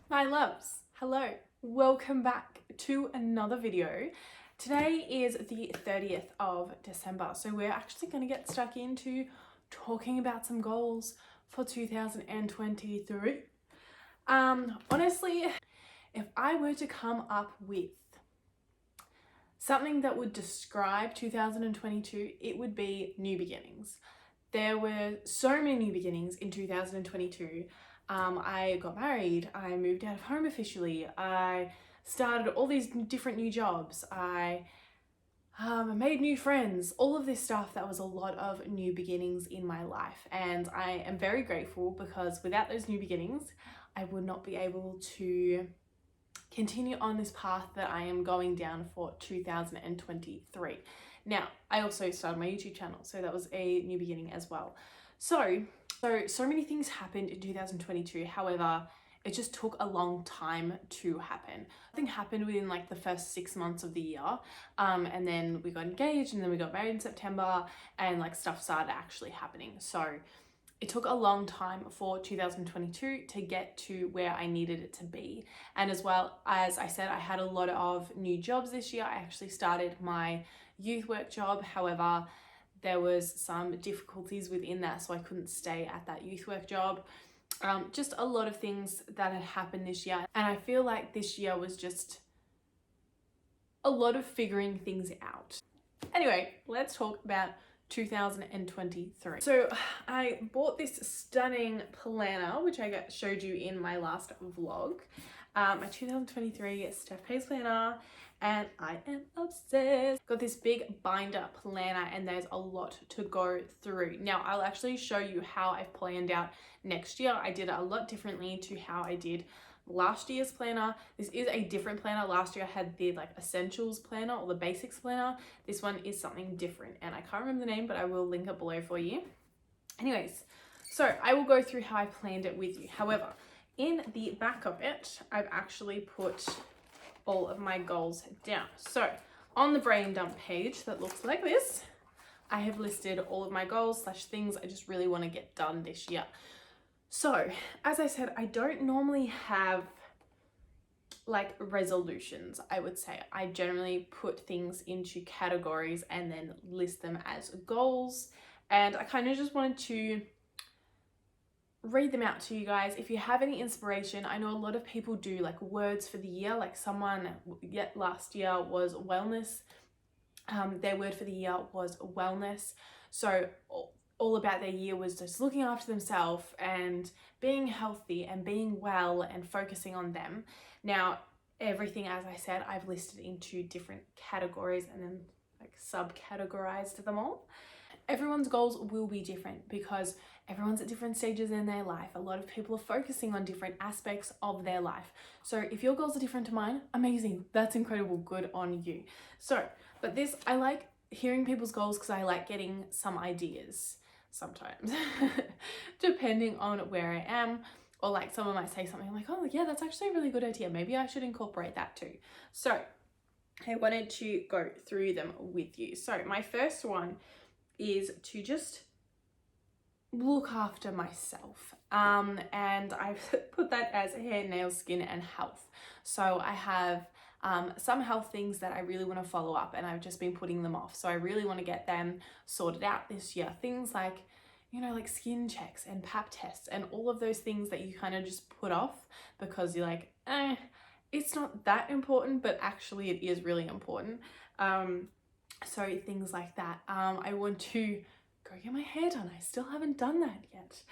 My loves, hello, welcome back to another video. Today is the 30th of December, so we're actually going to get stuck into talking about some goals for 2023. Honestly, if I were to come up with something that would describe 2022, it would be new beginnings. There were so many new beginnings in 2022. I got married, I moved out of home officially, I started all these different new jobs, I made new friends, all of this stuff. That was a lot of new beginnings in my life, and I am very grateful because without those new beginnings, I would not be able to continue on this path that I am going down for 2023. Now, I also started my YouTube channel, so that was a new beginning as well. So many things happened in 2022. However, it just took a long time to happen. Nothing happened within like the first 6 months of the year. And then we got engaged and then we got married in September and like stuff started actually happening. So it took a long time for 2022 to get to where I needed it to be. And as well, as I said, I had a lot of new jobs this year. I actually started my youth work job. However, there was some difficulties within that, so I couldn't stay at that youth work job. Just a lot of things that had happened this year. And I feel like this year was just a lot of figuring things out. Anyway, let's talk about 2023. So I bought this stunning planner, which I showed you in my last vlog. My 2023 Steph Pays planner, and I am obsessed. Got this big binder planner and there's a lot to go through. Now I'll actually show you how I've planned out next year. I did it a lot differently to how I did last year's planner. This is a different planner. Last year I had the like essentials planner or the basics planner. This one is something different and I can't remember the name, but I will link it below for you. Anyways, so I will go through how I planned it with you. However, in the back of it, I've actually put all of my goals down. So on the brain dump page that looks like this, I have listed all of my goals / things I just really want to get done this year. So as I said, I don't normally have like resolutions. I would say I generally put things into categories and then list them as goals. And I kind of just wanted to read them out to you guys. If you have any inspiration, I know a lot of people do like words for the year, like someone last year was wellness. Their word for the year was wellness. So all about their year was just looking after themselves and being healthy and being well and focusing on them. Now, everything, as I said, I've listed into different categories and then like subcategorized them all. Everyone's goals will be different because everyone's at different stages in their life. A lot of people are focusing on different aspects of their life. So if your goals are different to mine, amazing. That's incredible. Good on you. So, but this, I like hearing people's goals because I like getting some ideas sometimes, depending on where I am. Or like someone might say something like, oh yeah, that's actually a really good idea. Maybe I should incorporate that too. So I wanted to go through them with you. So my first one is to just look after myself. And I've put that as hair, nails, skin, and health. So I have some health things that I really want to follow up and I've just been putting them off. So I really want to get them sorted out this year. Things like, you know, like skin checks and pap tests and all of those things that you kind of just put off because you're like, it's not that important, but actually it is really important. So things like that. I want to go get my hair done. I still haven't done that yet.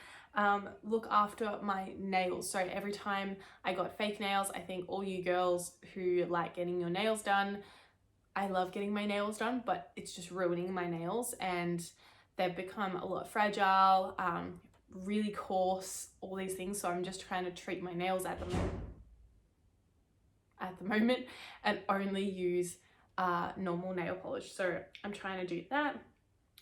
Look after my nails. So every time I got fake nails, I think all you girls who like getting your nails done, I love getting my nails done, but it's just ruining my nails and they've become a lot fragile, really coarse, all these things. So I'm just trying to treat my nails at the moment and only use normal nail polish. So I'm trying to do that.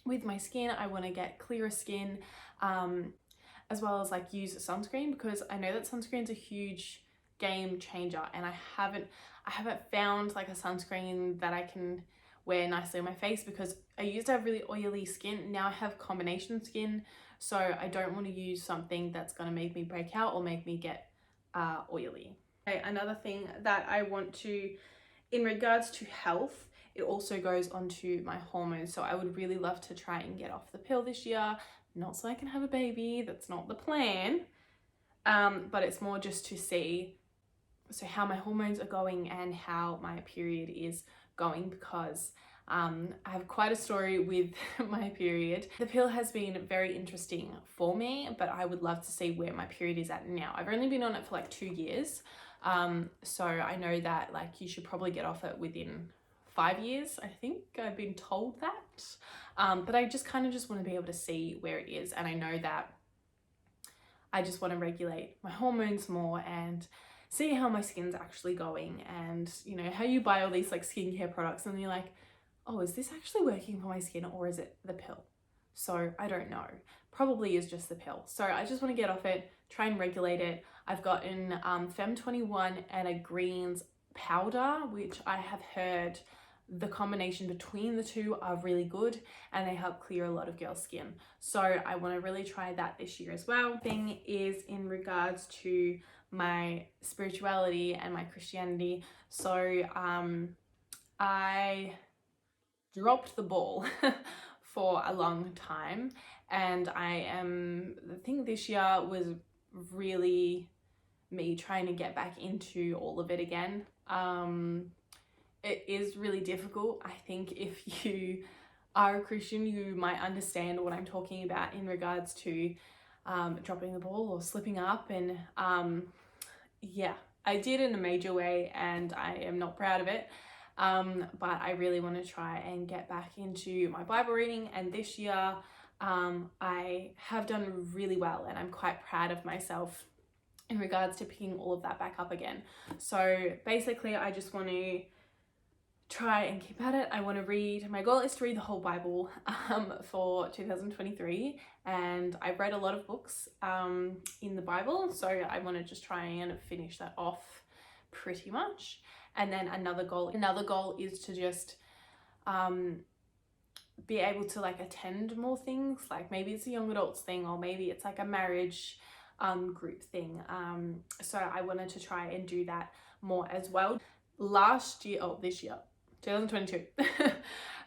With my skin, I want to get clearer skin, as well as like use sunscreen because I know that sunscreen's a huge game changer and I haven't found like a sunscreen that I can wear nicely on my face because I used to have really oily skin. Now I have combination skin, so I don't want to use something that's going to make me break out or make me get oily. Okay, another thing that I want to, in regards to health, it also goes onto my hormones. So I would really love to try and get off the pill this year. Not so I can have a baby, that's not the plan. But it's more just to see how my hormones are going and how my period is going, because I have quite a story with my period. The pill has been very interesting for me, but I would love to see where my period is at now. I've only been on it for like 2 years. So I know that like you should probably get off it within 5 years. I think I've been told that. But I just kind of just want to be able to see where it is. And I know that I just want to regulate my hormones more and see how my skin's actually going. And you know, how you buy all these like skincare products and you're like, oh, is this actually working for my skin or is it the pill? So I don't know. Probably is just the pill. So I just want to get off it, try and regulate it. I've gotten Fem21 and a greens powder, which I have heard the combination between the two are really good and they help clear a lot of girls' skin. So I want to really try that this year as well. Thing is in regards to my spirituality and my Christianity. So I dropped the ball for a long time, and I think this year was really me trying to get back into all of it again. It is really difficult. I think if you are a Christian, you might understand what I'm talking about in regards to dropping the ball or slipping up. And yeah, I did in a major way and I am not proud of it. But I really want to try and get back into my Bible reading, and this year I have done really well and I'm quite proud of myself in regards to picking all of that back up again. So basically I just want to try and keep at it. I want to read, my goal is to read the whole Bible for 2023, and I've read a lot of books in the Bible, so I want to just try and finish that off pretty much. And then another goal is to just be able to like attend more things, like maybe it's a young adults thing or maybe it's like a marriage group thing. So I wanted to try and do that more as well. This year 2022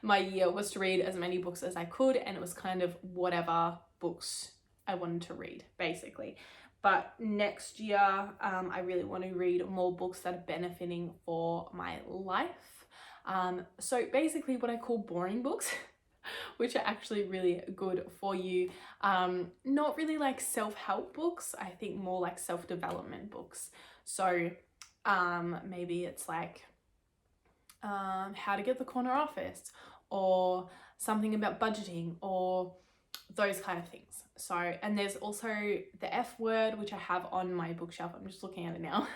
my year was to read as many books as I could, and it was kind of whatever books I wanted to read basically. But next year, I really want to read more books that are benefiting for my life. So basically what I call boring books, which are actually really good for you. Not really like self-help books, I think more like self-development books. So maybe it's like how to get the corner office, or something about budgeting, or those kind of things. So, and there's also The F Word, which I have on my bookshelf. I'm just looking at it now,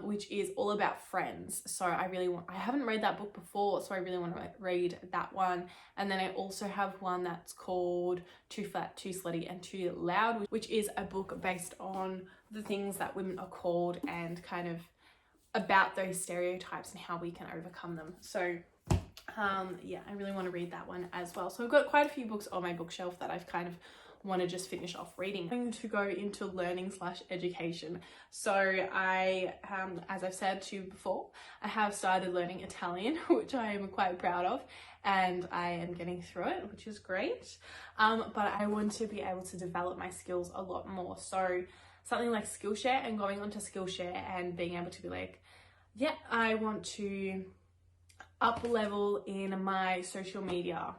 which is all about friends. So I haven't read that book before, so I really want to read that one. And then I also have one that's called Too Fat, Too Slutty and Too Loud, which is a book based on the things that women are called and kind of about those stereotypes and how we can overcome them. So yeah, I really want to read that one as well. So I've got quite a few books on my bookshelf that I've kind of want to just finish off reading. I'm going to go into learning/education. So I, as I've said to you before, I have started learning Italian, which I am quite proud of, and I am getting through it, which is great. But I want to be able to develop my skills a lot more. So something like Skillshare, and going onto Skillshare and being able to be like, yeah, I want to up level in my social media.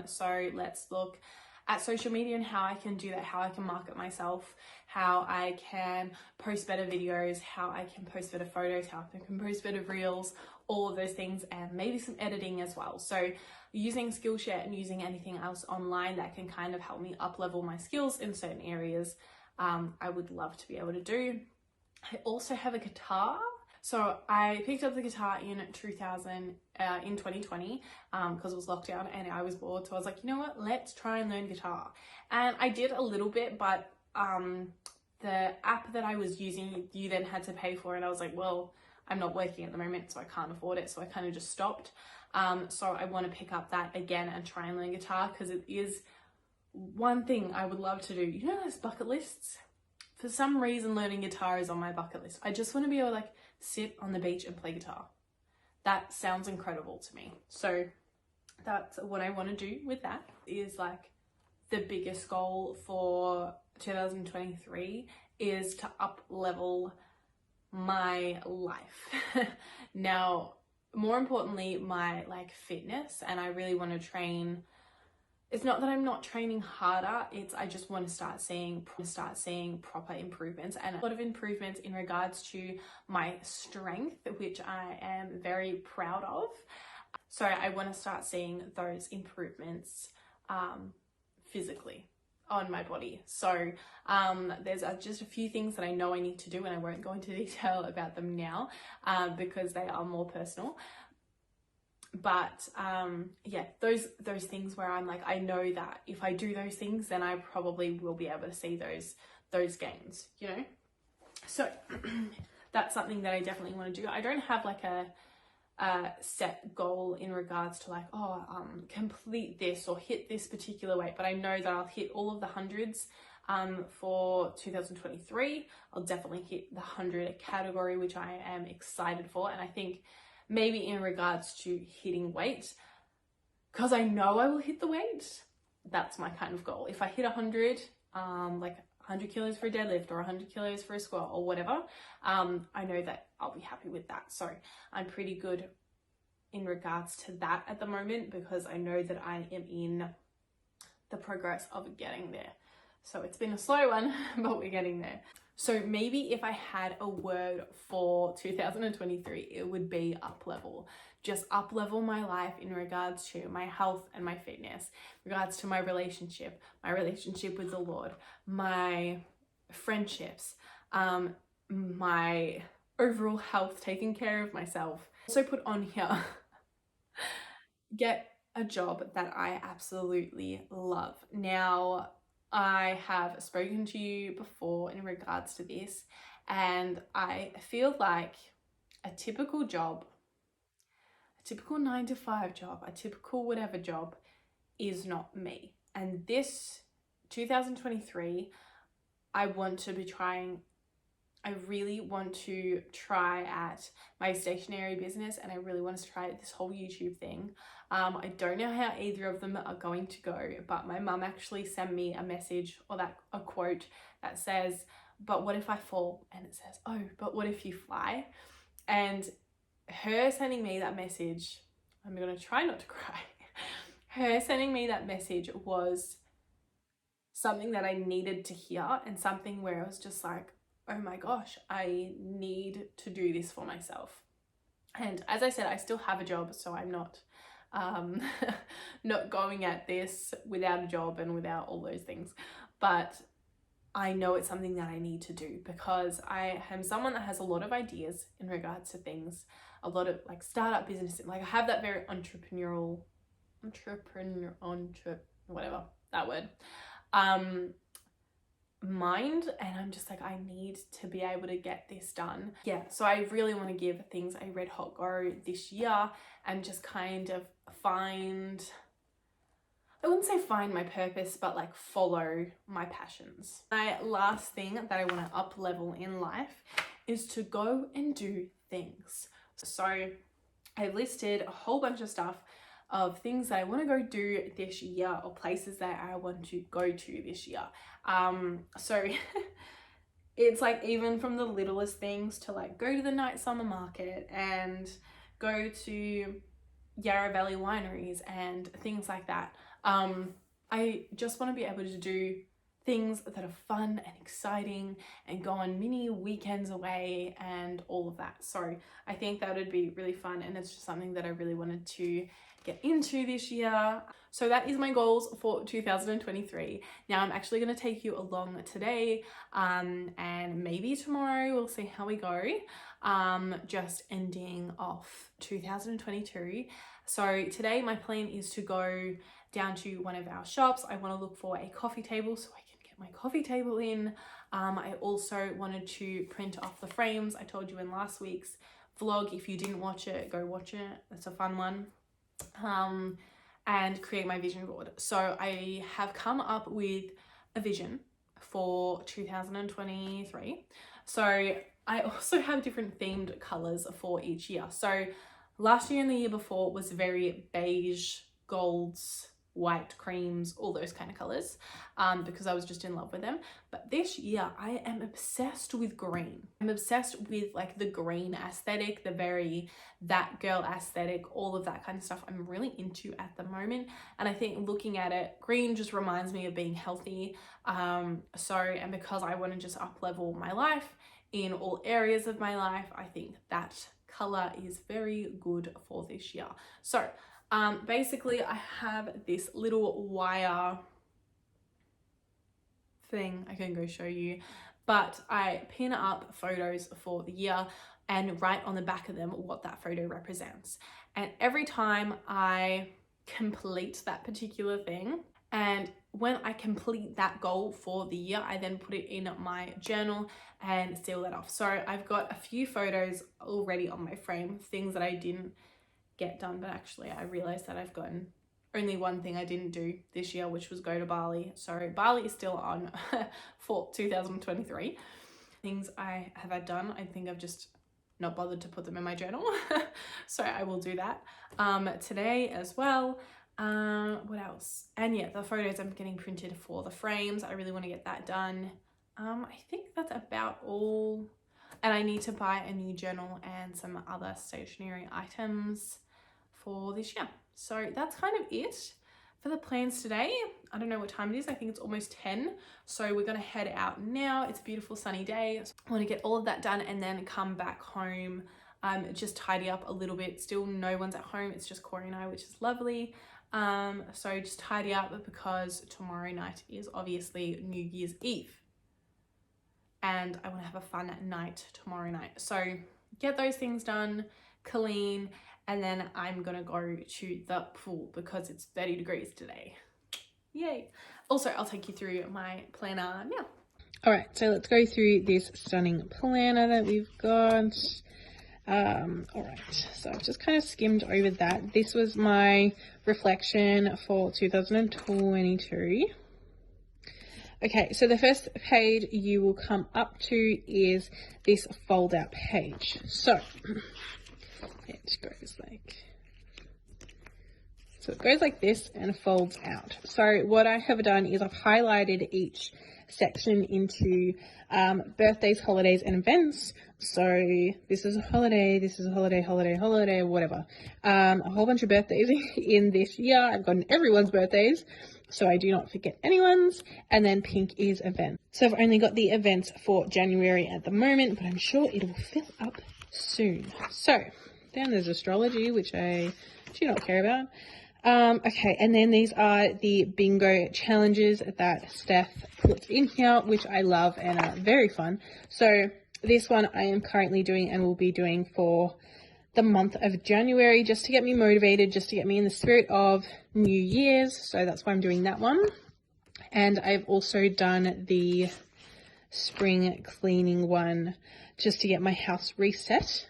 So let's look at social media and how I can do that, how I can market myself, how I can post better videos, how I can post better photos, how I can post better reels, all of those things, and maybe some editing as well. So using Skillshare and using anything else online that can kind of help me up level my skills in certain areas, I would love to be able to do. I also have a guitar. So I picked up the guitar in 2020 because it was lockdown and I was bored. So I was like, you know what, let's try and learn guitar. And I did a little bit, but the app that I was using, you then had to pay for, and I was like, well, I'm not working at the moment, so I can't afford it. So I kind of just stopped. So I want to pick up that again and try and learn guitar, because it is one thing I would love to do. You know those bucket lists For some reason, learning guitar is on my bucket list. I just want to be able to like sit on the beach and play guitar. That sounds incredible to me. So that's what I want to do with that. Is like the biggest goal for 2023 is to up level my life. Now, more importantly, my like fitness, and I really want to train. It's not that I'm not training harder, it's I just want to start seeing proper improvements, and a lot of improvements in regards to my strength, which I am very proud of. So I want to start seeing those improvements physically on my body. So there's just a few things that I know I need to do, and I won't go into detail about them now because they are more personal. But yeah, those things where I'm like, I know that if I do those things, then I probably will be able to see those gains, you know. So that's something that I definitely want to do. I don't have like a set goal in regards to like, complete this or hit this particular weight, but I know that I'll hit all of the hundreds for 2023. I'll definitely hit the 100 category, which I am excited for. And I think maybe in regards to hitting weight, because I know I will hit the weight, that's my kind of goal. If I hit 100, like 100 kilos for a deadlift or 100 kilos for a squat or whatever, I know that I'll be happy with that. So I'm pretty good in regards to that at the moment, because I know that I am in the progress of getting there. So it's been a slow one, but we're getting there. So maybe if I had a word for 2023, it would be up level. Just up level my life in regards to my health and my fitness, regards to my relationship with the Lord, my friendships, my overall health, taking care of myself. Also put on here, get a job that I absolutely love. Now, I have spoken to you before in regards to this, and I feel like a typical job, a typical 9-to-5 job, a typical whatever job is not me. And this 2023, I really want to try at my stationery business, and I really want to try this whole YouTube thing. I don't know how either of them are going to go, but my mum actually sent me a message or a quote that says, "But what if I fall?" And it says, "Oh, but what if you fly?" And her sending me that message, I'm going to try not to cry. Her sending me that message was something that I needed to hear, and something where I was just like, oh my gosh, I need to do this for myself. And as I said, I still have a job, so I'm not not going at this without a job and without all those things. But I know it's something that I need to do, because I am someone that has a lot of ideas in regards to things, a lot of like startup business. Like I have that very entrepreneurial, whatever that word, mind, and I'm just like, I need to be able to get this done. Yeah, so I really want to give things a red hot go this year and just kind of find, I wouldn't say find my purpose, but like follow my passions. My last thing that I want to up level in life is to go and do things. So I've listed a whole bunch of stuff of things that I want to go do this year, or places that I want to go to this year. So it's like even from the littlest things to like go to the Night Summer Market and go to Yarra Valley wineries and things like that. I just want to be able to do things that are fun and exciting and go on mini weekends away and all of that. So I think that would be really fun, and it's just something that I really wanted to get into this year. So that is my goals for 2023. Now I'm actually going to take you along today and maybe tomorrow, we'll see how we go. Just ending off 2022. So today my plan is to go down to one of our shops. I want to look for a coffee table so I can get my coffee table in. I also wanted to print off the frames. I told you in last week's vlog, if you didn't watch it, go watch it. It's a fun one. And create my vision board. So I have come up with a vision for 2023. So I also have different themed colors for each year. So last year and the year before was very beige, golds, white, creams, all those kind of colors, because I was just in love with them. But this year I am obsessed with green. I'm obsessed with like the green aesthetic, the very that girl aesthetic, all of that kind of stuff I'm really into at the moment. And I think looking at it, green just reminds me of being healthy. And because I want to just up level my life in all areas of my life, I think that color is very good for this year. So basically I have this little wire thing I can go show you, but I pin up photos for the year and write on the back of them what that photo represents. And every time I complete that particular thing, and when I complete that goal for the year, I then put it in my journal and seal that off. So I've got a few photos already on my frame, things that I didn't get done, but actually I realized that I've gotten only one thing I didn't do this year, which was go to Bali. So Bali is still on for 2023. Things I have had done, I think I've just not bothered to put them in my journal. So I will do that today as well. What else? And yeah, the photos I'm getting printed for the frames. I really want to get that done. I think that's about all. And I need to buy a new journal and some other stationery items for this year. So that's kind of it for the plans today. I don't know what time it is. I think it's almost 10. So we're going to head out now. It's a beautiful sunny day. So I want to get all of that done and then come back home, just tidy up a little bit. Still no one's at home. It's just Corey and I, which is lovely. So just tidy up because tomorrow night is obviously New Year's Eve. And I want to have a fun night tomorrow night. So get those things done, clean, and then I'm going to go to the pool because it's 30 degrees today. Yay. Also, I'll take you through my planner now. All right, so let's go through this stunning planner that we've got. All right, so I've just kind of skimmed over that. This was my reflection for 2022. Okay, so the first page you will come up to is this fold out page. So it goes like this and folds out. So what I have done is I've highlighted each section into birthdays, holidays, and events. So this is a holiday, this is a holiday, whatever. A whole bunch of birthdays in this year. I've gotten everyone's birthdays, so I do not forget anyone's. And then pink is event. So I've only got the events for January at the moment, but I'm sure it will fill up soon. So then there's astrology, which I do not care about. Okay, and then these are the bingo challenges that Steph puts in here, which I love and are very fun. So this one I am currently doing and will be doing for the month of January, just to get me motivated, just to get me in the spirit of New Year's. So that's why I'm doing that one. And I've also done the spring cleaning one just to get my house reset.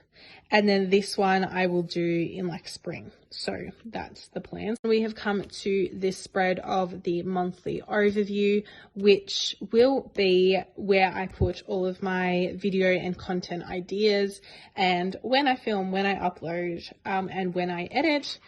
And then this one I will do in like spring. So that's the plan. We have come to this spread of the monthly overview, which will be where I put all of my video and content ideas and when I film, when I upload, and when I edit.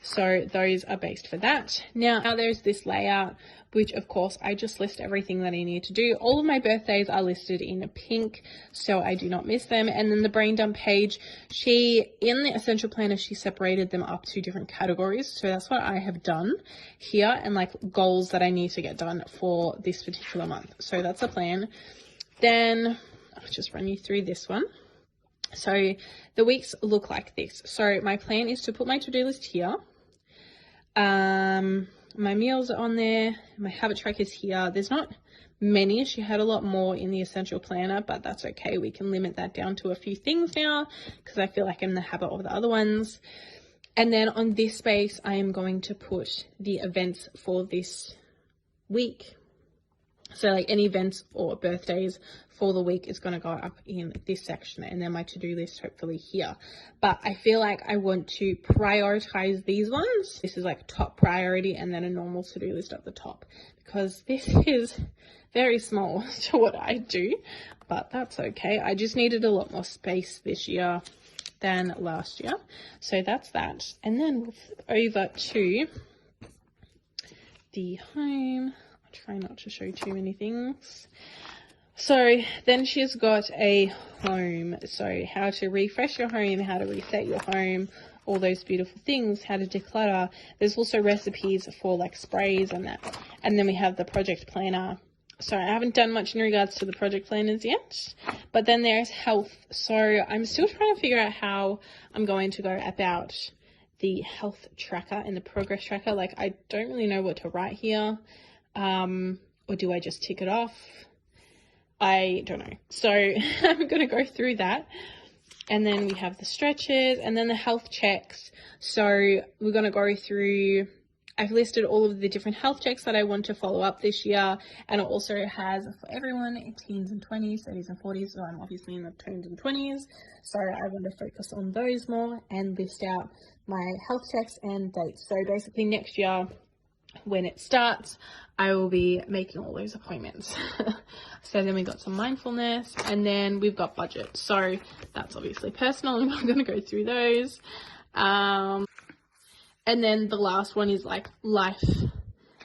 So those are based for that. Now there's this layout, which of course I just list everything that I need to do. All of my birthdays are listed in pink, so I do not miss them. And then the brain dump page, in the essential planner, she separated them up to different categories. So that's what I have done here, and like goals that I need to get done for this particular month. So that's the plan. Then I'll just run you through this one. So the weeks look like this. So my plan is to put my to-do list here. My meals are on there. My habit track is here. There's not many. She had a lot more in the essential planner, but that's okay. We can limit that down to a few things now because I feel like I'm in the habit of the other ones. And then on this space, I am going to put the events for this week. So like any events or birthdays for the week is going to go up in this section, and then my to-do list hopefully here. But I feel like I want to prioritize these ones. This is like top priority, and then a normal to-do list at the top, because this is very small to what I do, but that's okay. I just needed a lot more space this year than last year. So that's that. And then we'll flip over to the home. Try not to show too many things. So then she's got a home. So how to refresh your home, how to reset your home, all those beautiful things, how to declutter. There's also recipes for like sprays and that. And then we have the project planner. So I haven't done much in regards to the project planners yet. But then there's health. So I'm still trying to figure out how I'm going to go about the health tracker and the progress tracker. Like, I don't really know what to write here. Or do I just tick it off? I don't know. So I'm going to go through that. And then we have the stretches and then the health checks. So we're going to go through, I've listed all of the different health checks that I want to follow up this year. And it also has for everyone, teens and 20s, 30s and 40s. So I'm obviously in the teens and 20s. So I want to focus on those more and list out my health checks and dates. So basically next year, when it starts, I will be making all those appointments. So then we got some mindfulness, and then we've got budget. So that's obviously personal. I'm not going to go through those. And then the last one is like life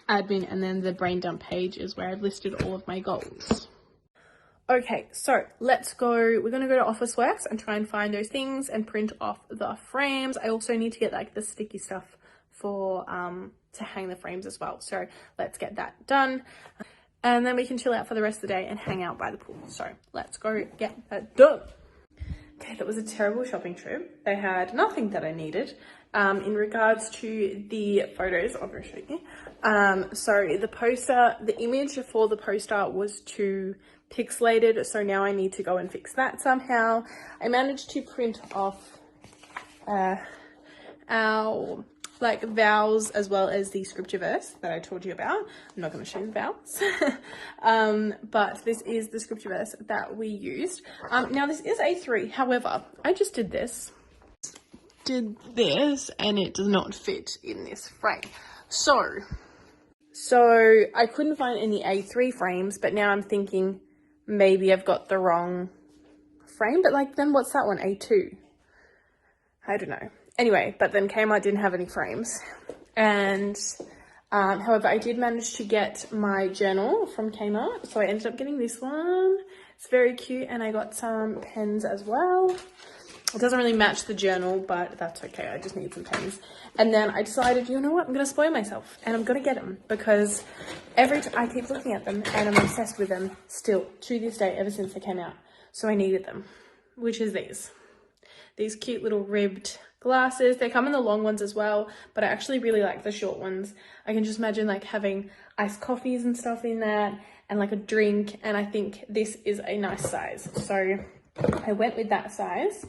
admin, and then the brain dump page is where I've listed all of my goals. Okay, so let's go. We're going to go to Officeworks and try and find those things and print off the frames. I also need to get like the sticky stuff for to hang the frames as well. So let's get that done. And then we can chill out for the rest of the day and hang out by the pool. So let's go get that done. Okay, that was a terrible shopping trip. They had nothing that I needed. In regards to the photos, I'm going to show you. So the poster, the image for the poster was too pixelated. So now I need to go and fix that somehow. I managed to print off our like vows as well as the scripture verse that I told you about. I'm not going to show you the vows. But this is the scripture verse that we used. Now this is A3. However, I just did this and it does not fit in this frame. So I couldn't find any A3 frames, but now I'm thinking maybe I've got the wrong frame. But like, then what's that one? A2? I don't know. Anyway, but then Kmart didn't have any frames. And however, I did manage to get my journal from Kmart. So I ended up getting this one. It's very cute. And I got some pens as well. It doesn't really match the journal, but that's okay. I just need some pens. And then I decided, you know what? I'm going to spoil myself. And I'm going to get them. Because every time I keep looking at them and I'm obsessed with them still to this day, ever since they came out. So I needed them, which is these. These cute little ribbed glasses. They come in the long ones as well, but I actually really like the short ones. I can just imagine like having iced coffees and stuff in that and like a drink, and I think this is a nice size. So I went with that size,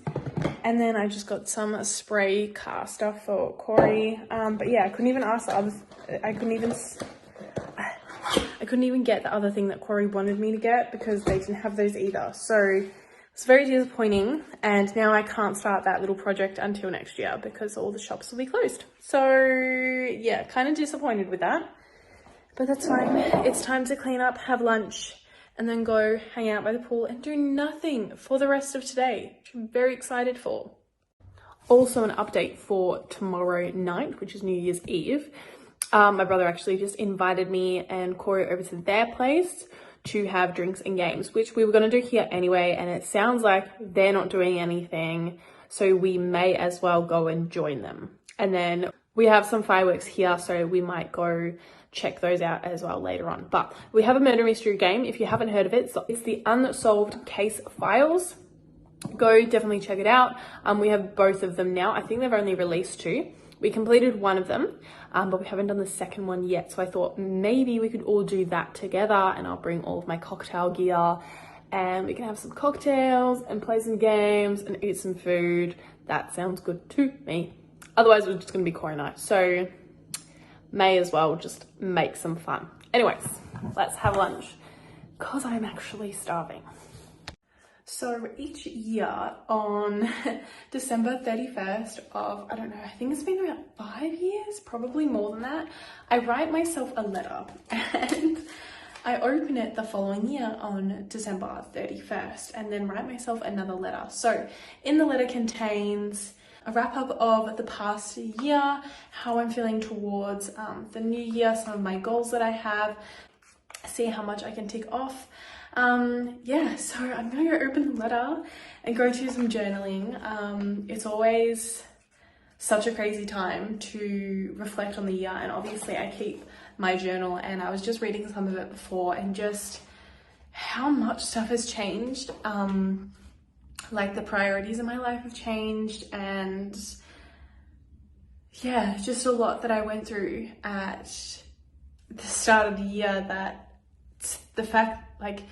and then I just got some spray car stuff for Corey. But yeah, I couldn't even ask the other, I couldn't even get the other thing that Corey wanted me to get because they didn't have those either. So it's very disappointing, and now I can't start that little project until next year because all the shops will be closed. So yeah, kind of disappointed with that, but that's fine. It's time to clean up, have lunch, and then go hang out by the pool and do nothing for the rest of today, which I'm very excited for. Also an update for tomorrow night, which is New Year's Eve. My brother actually just invited me and Corey over to their place to have drinks and games, which we were going to do here anyway, and it sounds like they're not doing anything, so we may as well go and join them. And then we have some fireworks here, so we might go check those out as well later on. But we have a murder mystery game. If you haven't heard of it, so it's the Unsolved Case Files. Go definitely check it out. We have both of them now. I think they've only released 2. We completed one of them, but we haven't done the second one yet. So I thought maybe we could all do that together, and I'll bring all of my cocktail gear and we can have some cocktails and play some games and eat some food. That sounds good to me. Otherwise, we're just going to be Corey and I. So may as well just make some fun. Anyways, let's have lunch because I'm actually starving. So each year on December 31st of, I don't know, I think it's been about 5 years, probably more than that, I write myself a letter and I open it the following year on December 31st and then write myself another letter. So in the letter contains a wrap up of the past year, how I'm feeling towards the new year, some of my goals that I have, see how much I can tick off. Yeah, so I'm gonna go open the letter and go do some journaling. It's always such a crazy time to reflect on the year, and obviously I keep my journal, and I was just reading some of it before and just how much stuff has changed. Like the priorities in my life have changed, and yeah, just a lot that I went through at the start of the year, that the fact, like,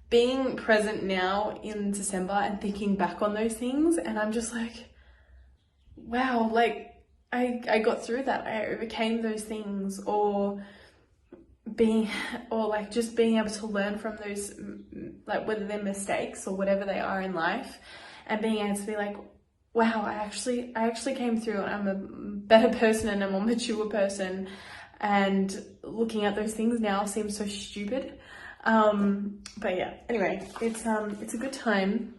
being present now in December and thinking back on those things, and I'm just like, wow, like I got through that, I overcame those things, or like just being able to learn from those, like whether they're mistakes or whatever they are in life, and being able to be like, wow, I actually came through, and I'm a better person and a more mature person, and looking at those things now seems so stupid. But yeah, anyway, it's a good time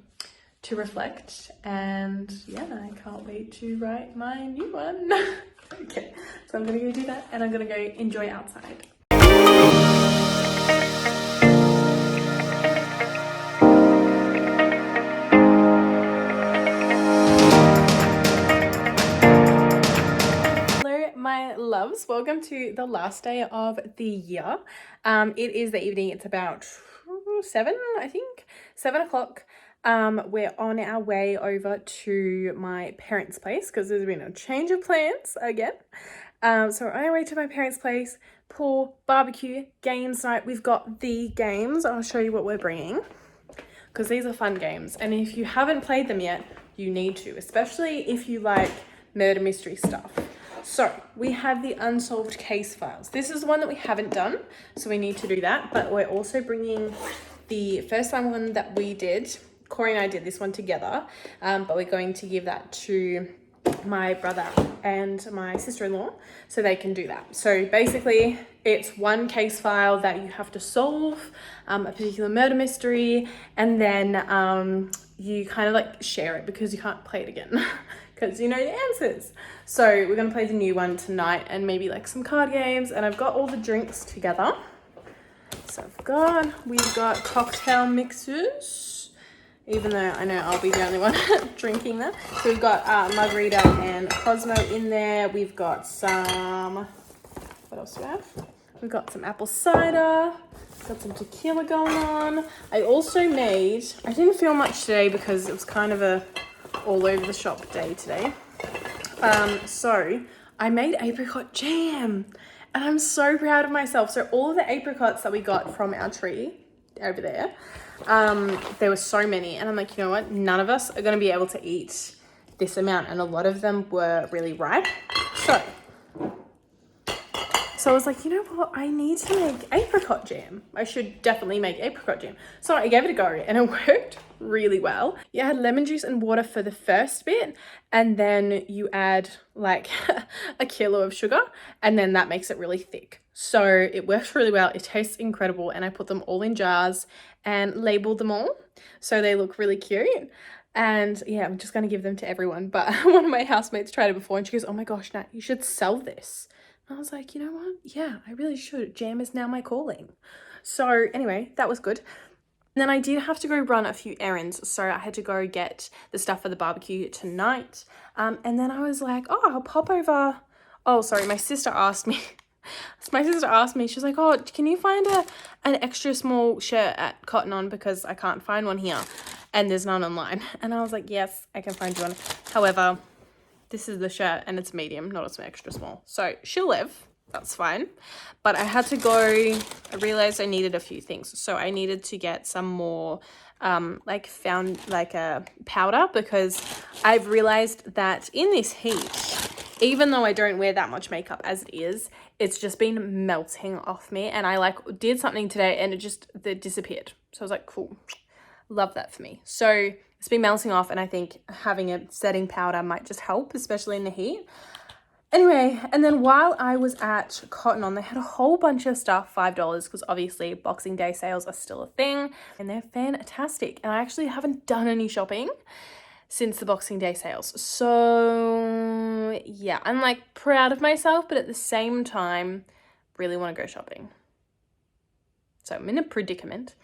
to reflect, and yeah, I can't wait to write my new one. Okay, so I'm gonna go do that, and I'm gonna go enjoy outside. My loves, welcome to the last day of the year. It is the evening. It's about 7 o'clock. We're on our way over to my parents' place because there's been a change of plans again. So we're on our way to my parents' place, pool, barbecue, games night. We've got the games. I'll show you what we're bringing because these are fun games, and if you haven't played them yet, you need to, especially if you like murder mystery stuff. So we have the unsolved case files. This is the one that we haven't done, so we need to do that. But we're also bringing the first time one that we did. Corey and I did this one together, but we're going to give that to my brother and my sister-in-law so they can do that. So basically it's one case file that you have to solve, a particular murder mystery, and then you kind of like share it because you can't play it again because you know the answers. So we're going to play the new one tonight, and maybe like some card games, and I've got all the drinks together. So we've got cocktail mixers, even though I know I'll be the only one drinking them. So we've got margarita and Cosmo in there. We've got some, what else do we have? We've got some apple cider, got some tequila going on. I also made, I didn't feel much today because it was kind of a all over the shop day today. So I made apricot jam, and I'm so proud of myself. So all of the apricots that we got from our tree over there, there were so many, and I'm like, you know what? None of us are going to be able to eat this amount, and a lot of them were really ripe. So I was like, you know what? I need to make apricot jam. I should definitely make apricot jam. So I gave it a go, and it worked really well. You add lemon juice and water for the first bit, and then you add like a kilo of sugar, and then that makes it really thick. So it works really well. It tastes incredible, and I put them all in jars and labeled them all so they look really cute. And yeah, I'm just going to give them to everyone. But one of my housemates tried it before, and she goes, oh my gosh, Nat, you should sell this. I was like, you know what? Yeah, I really should. Jam is now my calling. So anyway, that was good. And then I did have to go run a few errands. So I had to go get the stuff for the barbecue tonight. And then I was like, oh, I'll pop over. Oh, sorry. My sister asked me. She's like, oh, can you find an extra small shirt at Cotton On, because I can't find one here and there's none online. And I was like, yes, I can find you one. However, this is the shirt and it's medium, not some extra small. So she'll live, that's fine. But I had to go, I realized I needed a few things. So I needed to get some more a powder, because I've realized that in this heat, even though I don't wear that much makeup as it is, it's just been melting off me. And I like did something today and it disappeared. So I was like, cool, love that for me. So it's been melting off, and I think having a setting powder might just help, especially in the heat. Anyway, and then while I was at Cotton On, they had a whole bunch of stuff, $5, because obviously Boxing Day sales are still a thing, and they're fantastic. And I actually haven't done any shopping since the Boxing Day sales. So yeah, I'm like proud of myself, but at the same time, really want to go shopping. So I'm in a predicament.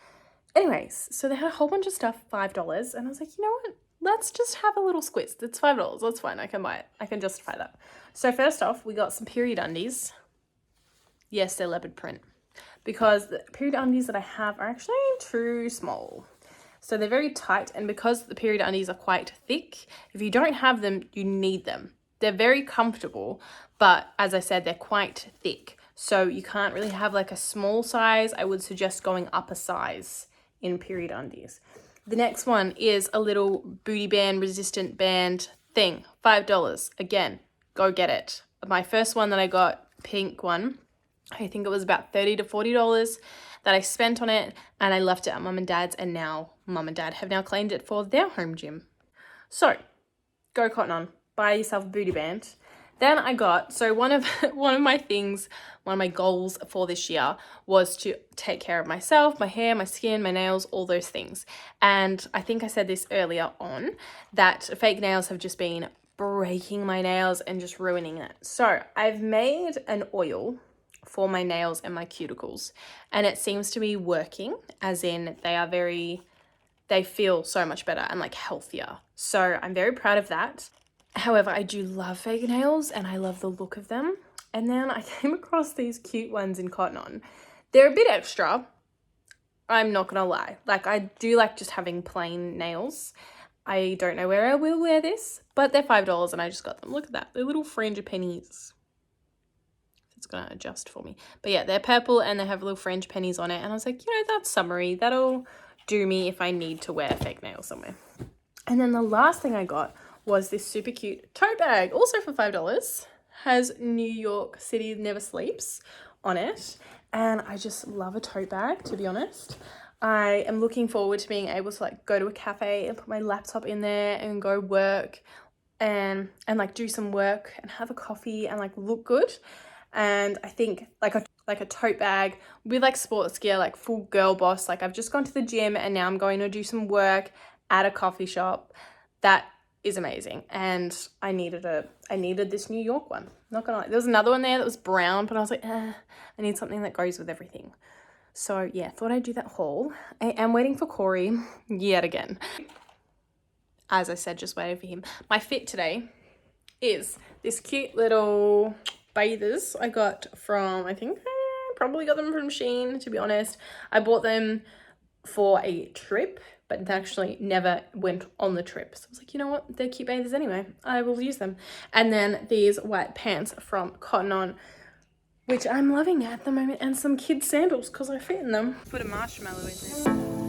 Anyways, so they had a whole bunch of stuff, $5, and I was like, you know what? Let's just have a little squiz. It's $5. That's fine. I can buy it. I can justify that. So first off, we got some period undies. Yes, they're leopard print, because the period undies that I have are actually too small. So they're very tight, and because the period undies are quite thick, if you don't have them, you need them. They're very comfortable, but as I said, they're quite thick. So you can't really have like a small size. I would suggest going up a size in period undies. The next one is a little booty band resistant band thing, $5. Again, go get it. My first one that I got, pink one, I think it was about $30 to $40 that I spent on it, and I left it at mum and dad's, and now mum and dad have now claimed it for their home gym. So go Cotton On, buy yourself a booty band. Then I got, so one of my goals for this year was to take care of myself, my hair, my skin, my nails, all those things. And I think I said this earlier on, that fake nails have just been breaking my nails and just ruining it. So I've made an oil for my nails and my cuticles, and it seems to be working, as in they feel so much better and like healthier. So I'm very proud of that. However, I do love fake nails and I love the look of them. And then I came across these cute ones in Cotton On. They're a bit extra, I'm not gonna lie. Like, I do like just having plain nails. I don't know where I will wear this, but they're $5 and I just got them. Look at that, they're little frangipanis. It's gonna adjust for me. But yeah, they're purple and they have little fringe pennies on it. And I was like, you know, that's summery. That'll do me if I need to wear fake nails somewhere. And then the last thing I got was this super cute tote bag, also for $5. Has New York City Never Sleeps on it. And I just love a tote bag, to be honest. I am looking forward to being able to like go to a cafe and put my laptop in there and go work and like do some work and have a coffee and like look good. And I think like a tote bag with like sports gear, like full girl boss, like I've just gone to the gym and now I'm going to do some work at a coffee shop. That is amazing. And I needed this New York one. Not gonna lie. There was another one there that was brown, but I was like, I need something that goes with everything. So yeah, thought I'd do that haul. I am waiting for Corey yet again. As I said, just waiting for him. My fit today is this cute little bathers I got from, I think I probably got them from Shein, to be honest. I bought them for a trip, but actually never went on the trip. So I was like, you know what? They're cute bathers anyway. I will use them. And then these white pants from Cotton On, which I'm loving at the moment, and some kids sandals because I fit in them. Put a marshmallow in there.